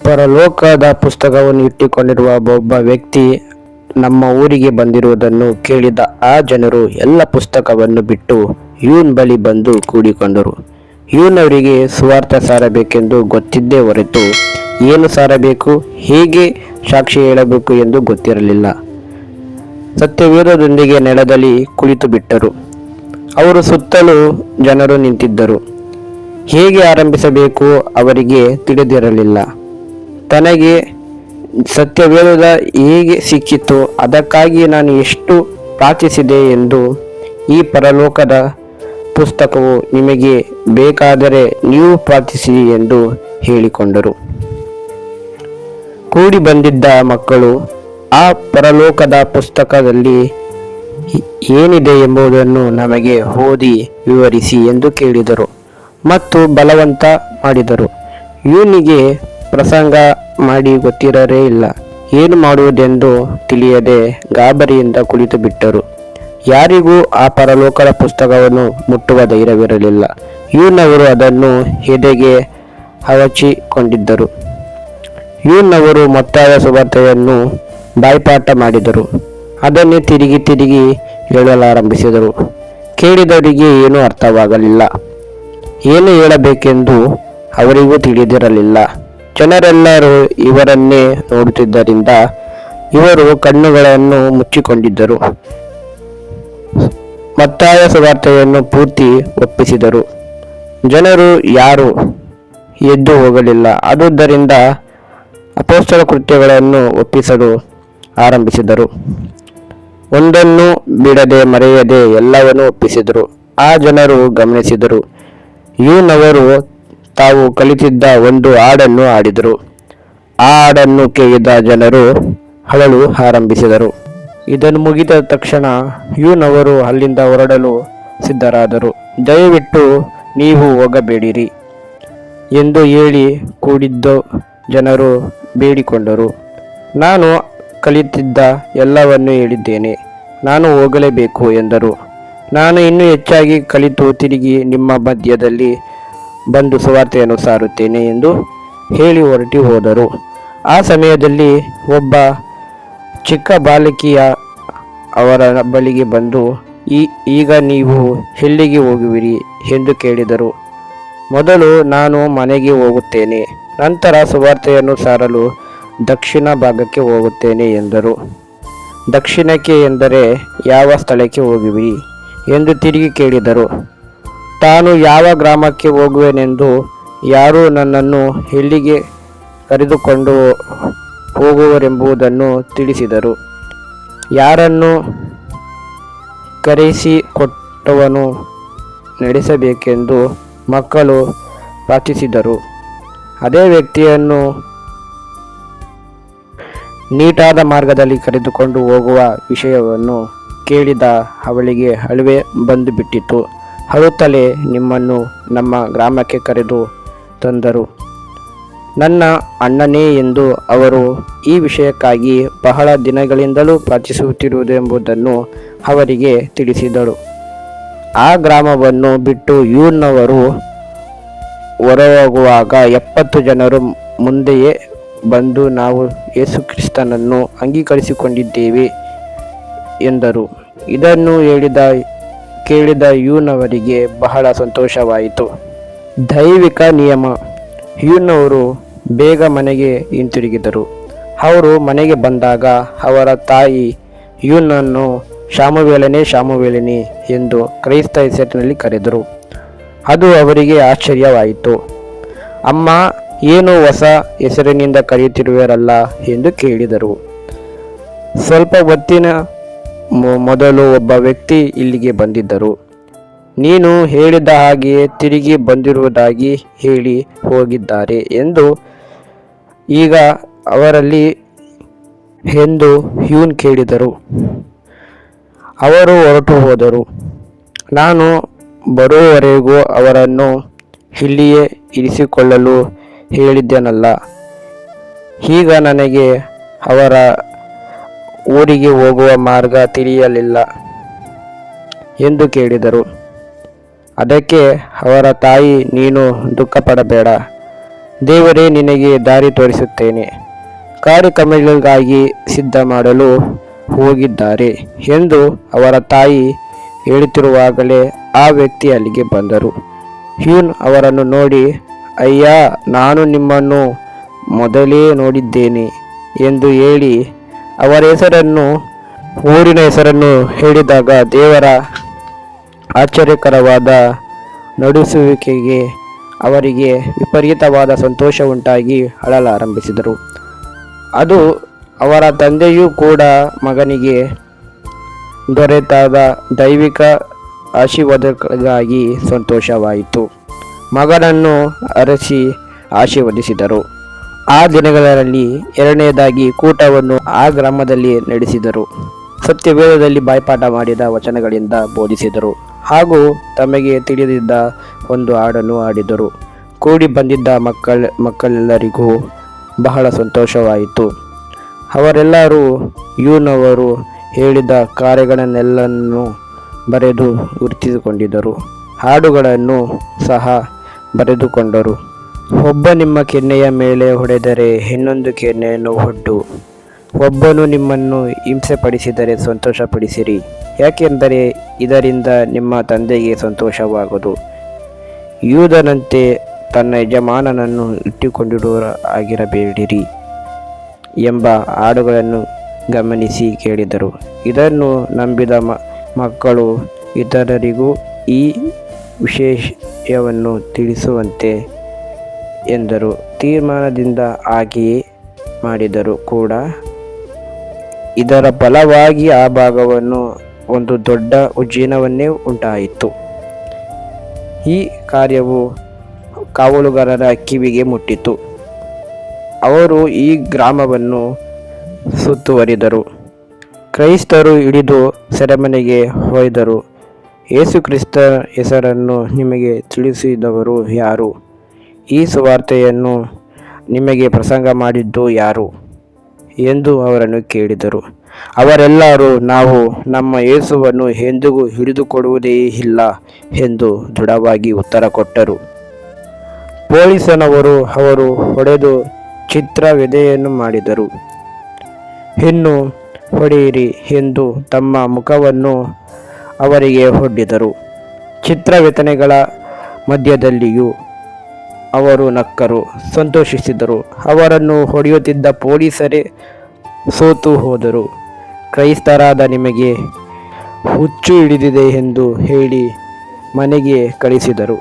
ಪರಲೋಕದ ಪುಸ್ತಕವನ್ನು ಇಟ್ಟುಕೊಂಡಿರುವ ಒಬ್ಬ ವ್ಯಕ್ತಿ ನಮ್ಮ ಊರಿಗೆ ಬಂದಿರುವುದನ್ನು ಕೇಳಿದ ಆ ಜನರು ಎಲ್ಲ ಪುಸ್ತಕವನ್ನು ಬಿಟ್ಟು ಯೂನ್ ಬಳಿ ಬಂದು ಕೂಡಿಕೊಂಡರು. ಯೂನ್ ಅವರಿಗೆ ಸುವಾರ್ತೆ ಸಾರಬೇಕೆಂದು ಗೊತ್ತಿದ್ದೇ ಹೊರತು ಏನು ಸಾರಬೇಕು, ಹೇಗೆ ಸಾಕ್ಷಿ ಹೇಳಬೇಕು ಎಂದು ಗೊತ್ತಿರಲಿಲ್ಲ. ಸತ್ಯವೇದದೊಂದಿಗೆ ನೆಲದಲ್ಲಿ ಕುಳಿತು ಬಿಟ್ಟರು. ಅವರು ಸುತ್ತಲೂ ಜನರು ನಿಂತಿದ್ದರು. ಹೇಗೆ ಆರಂಭಿಸಬೇಕು ಅವರಿಗೆ ತಿಳಿದಿರಲಿಲ್ಲ. ತನಗೆ ಸತ್ಯವೇದ ಹೇಗೆ ಸಿಕ್ಕಿತು, ಅದಕ್ಕಾಗಿ ನಾನು ಎಷ್ಟು ಪ್ರಾರ್ಥಿಸಿದೆ ಎಂದು. ಈ ಪರಲೋಕದ ಪುಸ್ತಕವು ನಿಮಗೆ ಬೇಕಾದರೆ ನೀವು ಪ್ರಾರ್ಥಿಸಿ ಎಂದು ಹೇಳಿಕೊಂಡರು. ಕೂಡಿ ಬಂದಿದ್ದ ಮಕ್ಕಳು ಆ ಪರಲೋಕದ ಪುಸ್ತಕದಲ್ಲಿ ಏನಿದೆ ಎಂಬುದನ್ನು ನಮಗೆ ಓದಿ ವಿವರಿಸಿ ಎಂದು ಕೇಳಿದರು ಮತ್ತು ಬಲವಂತ ಮಾಡಿದರು. ಯೂನಿಗೆ ಪ್ರಸಂಗ ಮಾಡಿ ಗೊತ್ತಿರಲೇ ಇಲ್ಲ. ಏನು ಮಾಡುವುದೆಂದು ತಿಳಿಯದೆ ಗಾಬರಿಯಿಂದ ಕುಳಿತು ಬಿಟ್ಟರು. ಯಾರಿಗೂ ಆ ಪರಲೋಕದ ಪುಸ್ತಕವನ್ನು ಮುಟ್ಟುವ ಧೈರ್ಯವಿರಲಿಲ್ಲ. ಯೂನ್ ಅವರು ಅದನ್ನು ಎದೆಗೆ ಹವಚಿಕೊಂಡಿದ್ದರು. ಯೂನ್ ಅವರು ಮತ್ತಾಯ ಸುವಾರ್ತೆಯನ್ನು ಬಾಯ್ಪಾಠ ಮಾಡಿದರು. ಅದನ್ನೇ ತಿರುಗಿ ಹೇಳಲಾರಂಭಿಸಿದರು. ಕೇಳಿದವರಿಗೆ ಏನೂ ಅರ್ಥವಾಗಲಿಲ್ಲ. ಏನು ಹೇಳಬೇಕೆಂದು ಅವರಿಗೂ ತಿಳಿದಿರಲಿಲ್ಲ. ಜನರೆಲ್ಲರೂ ಇವರನ್ನೇ ನೋಡುತ್ತಿದ್ದರಿಂದ ಇವರು ಕಣ್ಣುಗಳನ್ನು ಮುಚ್ಚಿಕೊಂಡಿದ್ದರು. ಮತ್ತಾಯ ಸುವಾರ್ತೆಯನ್ನು ಪೂರ್ತಿ ಒಪ್ಪಿಸಿದರು. ಜನರು ಯಾರೂ ಎದ್ದು ಹೋಗಲಿಲ್ಲ. ಆದುದರಿಂದ ಅಪೊಸ್ತಲ ಕೃತ್ಯಗಳನ್ನು ಒಪ್ಪಿಸಲು ಆರಂಭಿಸಿದರು. ಒಂದನ್ನು ಬಿಡದೆ ಮರೆಯದೆ ಎಲ್ಲವನ್ನೂ ಒಪ್ಪಿಸಿದರು. ಆ ಜನರು ಗಮನಿಸಿದರು. ಯೂನ್ ಅವರು ತಾವು ಕಲಿತಿದ್ದ ಒಂದು ಹಾಡನ್ನು ಹಾಡಿದರು. ಆ ಹಾಡನ್ನು ಕೇಳಿದ ಜನರು ಅಳಲು ಆರಂಭಿಸಿದರು. ಇದನ್ನು ಮುಗಿದ ತಕ್ಷಣ ಯೂನ್ ಅವರು ಅಲ್ಲಿಂದ ಹೊರಡಲು ಸಿದ್ಧರಾದರು. ದಯವಿಟ್ಟು ನೀವು ಹೋಗಬೇಡಿರಿ ಎಂದು ಹೇಳಿ ಕೂಡಿದ್ದ ಜನರು ಬೇಡಿಕೊಂಡರು. ನಾನು ಕಲಿತಿದ್ದ ಎಲ್ಲವನ್ನೂ ಹೇಳಿದ್ದೇನೆ, ನಾನು ಹೋಗಲೇಬೇಕು ಎಂದರು. ನಾನು ಇನ್ನೂ ಹೆಚ್ಚಾಗಿ ಕಲಿತು ತಿರುಗಿ ನಿಮ್ಮ ಮಧ್ಯದಲ್ಲಿ ಬಂದು ಸುವಾರ್ತೆಯನ್ನು ಸಾರುತ್ತೇನೆ ಎಂದು ಹೇಳಿ ಹೊರಟಿ ಹೋದರು. ಆ ಸಮಯದಲ್ಲಿ ಒಬ್ಬ ಚಿಕ್ಕ ಬಾಲಕಿಯ ಅವರ ಬಳಿಗೆ ಬಂದು, ಈಗ ನೀವು ಎಲ್ಲಿಗೆ ಹೋಗುವಿರಿ ಎಂದು ಕೇಳಿದರು. ಮೊದಲು ನಾನು ಮನೆಗೆ ಹೋಗುತ್ತೇನೆ, ನಂತರ ಸುವಾರ್ತೆಯನ್ನು ಸಾರಲು ದಕ್ಷಿಣ ಭಾಗಕ್ಕೆ ಹೋಗುತ್ತೇನೆ ಎಂದರು. ದಕ್ಷಿಣಕ್ಕೆ ಎಂದರೆ ಯಾವ ಸ್ಥಳಕ್ಕೆ ಹೋಗುವಿರಿ ಎಂದು ತಿರುಗಿ ಕೇಳಿದರು. ತಾನು ಯಾವ ಗ್ರಾಮಕ್ಕೆ ಹೋಗುವೆನೆಂದು, ಯಾರು ನನ್ನನ್ನು ಎಲ್ಲಿಗೆ ಕರೆದುಕೊಂಡು ಹೋಗುವರೆಂಬುದನ್ನು ತಿಳಿಸಿದರು. ಯಾರನ್ನು ಕರೆಸಿಕೊಟ್ಟವನು ನಡೆಸಬೇಕೆಂದು ಮಕ್ಕಳು ಪ್ರಾರ್ಥಿಸಿದರು. ಅದೇ ವ್ಯಕ್ತಿಯನ್ನು ನೀಟಾದ ಮಾರ್ಗದಲ್ಲಿ ಕರೆದುಕೊಂಡು ಹೋಗುವ ವಿಷಯವನ್ನು ಕೇಳಿದ ಅವಳಿಗೆ ಅಳುವೆ ಬಂದು ಬಿಟ್ಟಿತು. ಅಳುತ್ತಲೇ ನಿಮ್ಮನ್ನು ನಮ್ಮ ಗ್ರಾಮಕ್ಕೆ ಕರೆದು ತಂದರು, ನನ್ನ ಅಣ್ಣನೇ ಎಂದು ಅವರು ಈ ವಿಷಯಕ್ಕಾಗಿ ಬಹಳ ದಿನಗಳಿಂದಲೂ ಪ್ರಾರ್ಥಿಸುತ್ತಿರುವುದು ಎಂಬುದನ್ನು ಅವರಿಗೆ ತಿಳಿಸಿದರು. ಆ ಗ್ರಾಮವನ್ನು ಬಿಟ್ಟು ಯೂನ್ನವರು ಹೊರಹೋಗುವಾಗ 70 ಜನರು ಮುಂದೆಯೇ ಬಂದು, ನಾವು ಯೇಸುಕ್ರಿಸ್ತನನ್ನು ಅಂಗೀಕರಿಸಿಕೊಂಡಿದ್ದೇವೆ ಎಂದರು. ಇದನ್ನು ಕೇಳಿದ ಯೂನ್ ಅವರಿಗೆ ಬಹಳ ಸಂತೋಷವಾಯಿತು. ದೈವಿಕ ನಿಯಮ. ಯೂನ್ ಅವರು ಬೇಗ ಮನೆಗೆ ಹಿಂತಿರುಗಿದರು. ಅವರು ಮನೆಗೆ ಬಂದಾಗ ಅವರ ತಾಯಿ ಯೂನನ್ನು ಶಾಮುವೇಲನೇ ಎಂದು ಕ್ರೈಸ್ತ ಹೆಸರಿನಲ್ಲಿ ಕರೆದರು. ಅದು ಅವರಿಗೆ ಆಶ್ಚರ್ಯವಾಯಿತು. ಅಮ್ಮ, ಏನು ಹೊಸ ಹೆಸರಿನಿಂದ ಕರೆಯುತ್ತಿರುವಿರಲ್ಲ ಎಂದು ಕೇಳಿದರು. ಸ್ವಲ್ಪ ಹೊತ್ತಿನ ಮೊದಲು ಒಬ್ಬ ವ್ಯಕ್ತಿ ಇಲ್ಲಿಗೆ ಬಂದಿದ್ದರು. ನೀನು ಹೇಳಿದ ಹಾಗೆಯೇ ತಿರುಗಿ ಬಂದಿರುವುದಾಗಿ ಹೇಳಿ ಹೋಗಿದ್ದಾರೆ ಎಂದು ಈಗ ಅವರಲ್ಲಿ ಎಂದು ಯೂನ್ ಕೇಳಿದರು. ಅವರು ಹೊರಟು ಹೋದರು. ನಾನು ಬರುವವರೆಗೂ ಅವರನ್ನು ಇಲ್ಲಿಯೇ ಇರಿಸಿಕೊಳ್ಳಲು ಹೇಳಿದ್ದೇನಲ್ಲ. ಈಗ ನನಗೆ ಅವರ ಊರಿಗೆ ಹೋಗುವ ಮಾರ್ಗ ತಿಳಿಯಲಿಲ್ಲ ಎಂದು ಕೇಳಿದರು. ಅದಕ್ಕೆ ಅವರ ತಾಯಿ, ನೀನು ದುಃಖಪಡಬೇಡ, ದೇವರೇ, ನಿನಗೆ ದಾರಿ ತೋರಿಸುತ್ತೇನೆ, ಕಾರ್ಯಕ್ರಮಗಳಿಗಾಗಿ ಸಿದ್ಧ ಮಾಡಲು ಹೋಗಿದ್ದಾರೆ ಎಂದು ಅವರ ತಾಯಿ ಹೇಳುತ್ತಿರುವಾಗಲೇ ಆ ವ್ಯಕ್ತಿ ಅಲ್ಲಿಗೆ ಬಂದರು. ಹ್ಯೂನ್ ಅವರನ್ನು ನೋಡಿ, ಅಯ್ಯ, ನಾನು ನಿಮ್ಮನ್ನು ಮೊದಲೇ ನೋಡಿದ್ದೇನೆ ಎಂದು ಹೇಳಿ ಅವರ ಹೆಸರನ್ನು, ಊರಿನ ಹೆಸರನ್ನು ಹೇಳಿದಾಗ ದೇವರ ಆಶ್ಚರ್ಯಕರವಾದ ನಡೆಸುವಿಕೆಗೆ ಅವರಿಗೆ ವಿಪರೀತವಾದ ಸಂತೋಷ ಉಂಟಾಗಿ ಅಳಲಾರಂಭಿಸಿದರು. ಅದು ಅವರ ತಂದೆಯೂ ಕೂಡ ಮಗನಿಗೆ ದೊರೆತಾದ ದೈವಿಕ ಆಶೀರ್ವಾದಗಳಿಗಾಗಿ ಸಂತೋಷವಾಯಿತು. ಮಗನನ್ನು ಅರಸಿ ಆಶೀರ್ವದಿಸಿದರು. ಆ ದಿನಗಳಲ್ಲಿ ಎರಡನೆಯದಾಗಿ ಕೂಟವನ್ನು ಆ ಗ್ರಾಮದಲ್ಲಿ ನಡೆಸಿದರು. ಸತ್ಯವೇದದಲ್ಲಿ ಬಾಯ್ಪಾಠ ಮಾಡಿದ ವಚನಗಳಿಂದ ಬೋಧಿಸಿದರು ಹಾಗೂ ತಮಗೆ ತಿಳಿದಿದ್ದ ಒಂದು ಹಾಡನ್ನು ಹಾಡಿದರು. ಕೂಡಿ ಬಂದಿದ್ದ ಮಕ್ಕಳೆಲ್ಲರಿಗೂ ಬಹಳ ಸಂತೋಷವಾಯಿತು. ಅವರೆಲ್ಲರೂ ಯೂನವರು ಹೇಳಿದ ಕಾರ್ಯಗಳನ್ನೆಲ್ಲನೂ ಬರೆದು ಗುರುತಿಸಿಕೊಂಡಿದ್ದರು. ಹಾಡುಗಳನ್ನು ಸಹ ಬರೆದುಕೊಂಡರು. ಒಬ್ಬ ನಿಮ್ಮ ಕೆನ್ನೆಯ ಮೇಲೆ ಹೊಡೆದರೆ ಇನ್ನೊಂದು ಕೆನ್ನೆಯನ್ನು ಒಡ್ಡು, ಒಬ್ಬನು ನಿಮ್ಮನ್ನು ಹಿಂಸೆಪಡಿಸಿದರೆ ಸಂತೋಷಪಡಿಸಿರಿ, ಯಾಕೆಂದರೆ ಇದರಿಂದ ನಿಮ್ಮ ತಂದೆಗೆ ಸಂತೋಷವಾಗುವುದು. ಯೂದನಂತೆ ತನ್ನ ಯಜಮಾನನನ್ನು ಇಟ್ಟುಕೊಂಡಿರುವವರಾಗಿರಬೇಡಿರಿ ಎಂಬ ಹಾಡುಗಳನ್ನು ಗಮನಿಸಿ ಕೇಳಿದರು. ಇದನ್ನು ನಂಬಿದ ಮಕ್ಕಳು ಇತರರಿಗೂ ಈ ವಿಷಯವನ್ನು ತಿಳಿಸುವಂತೆ ಎಂದರು. ತೀರ್ಮಾನದಿಂದ ಹಾಗೆಯೇ ಮಾಡಿದರು ಕೂಡ. ಇದರ ಫಲವಾಗಿ ಆ ಭಾಗವನ್ನು ಒಂದು ದೊಡ್ಡ ಉಜ್ಜೀವನವನ್ನೇ ಉಂಟಾಯಿತು. ಈ ಕಾರ್ಯವು ಕಾವಲುಗಾರರ ಕಿವಿಗೆ ಮುಟ್ಟಿತು. ಅವರು ಈ ಗ್ರಾಮವನ್ನು ಸುತ್ತುವರಿದರು. ಕ್ರೈಸ್ತರು ಹಿಡಿದು ಸೆರೆಮನೆಗೆ ಒಯ್ದರು. ಯೇಸು ಕ್ರಿಸ್ತ ಹೆಸರನ್ನು ನಿಮಗೆ ತಿಳಿಸಿದವರು ಯಾರು? ಈ ಸುವಾರ್ತೆಯನ್ನು ನಿಮಗೆ ಪ್ರಸಂಗ ಮಾಡಿದ್ದು ಯಾರು ಎಂದು ಅವರನ್ನು ಕೇಳಿದರು. ಅವರೆಲ್ಲರೂ, ನಾವು ನಮ್ಮ ಯೇಸುವನ್ನು ಎಂದಿಗೂ ಹಿಡಿದುಕೊಡುವುದೇ ಇಲ್ಲ ಎಂದು ದೃಢವಾಗಿ ಉತ್ತರ ಕೊಟ್ಟರು. ಪೊಲೀಸನವರು ಅವರು ಹೊಡೆದು ಚಿತ್ರವಿಧೆಯನ್ನು ಮಾಡಿದರು. ಇನ್ನು ಹೊಡೆಯಿರಿ ಎಂದು ತಮ್ಮ ಮುಖವನ್ನು ಅವರಿಗೆ ಒಡ್ಡಿದರು. ಚಿತ್ರವೇತನೆಗಳ ಮಧ್ಯದಲ್ಲಿಯೂ ಅವರು ನಕ್ಕರು, ಸಂತೋಷಿಸಿದರು. ಅವರನ್ನು ಹೊಡೆಯುತ್ತಿದ್ದ ಪೊಲೀಸರೇ ಸೋತು ಹೋದರು. ಕ್ರೈಸ್ತರಾದ ನಿಮಗೆ ಹುಚ್ಚು ಹಿಡಿದಿದೆ ಎಂದು ಹೇಳಿ ಮನೆಗೆ ಕಳಿಸಿದರು.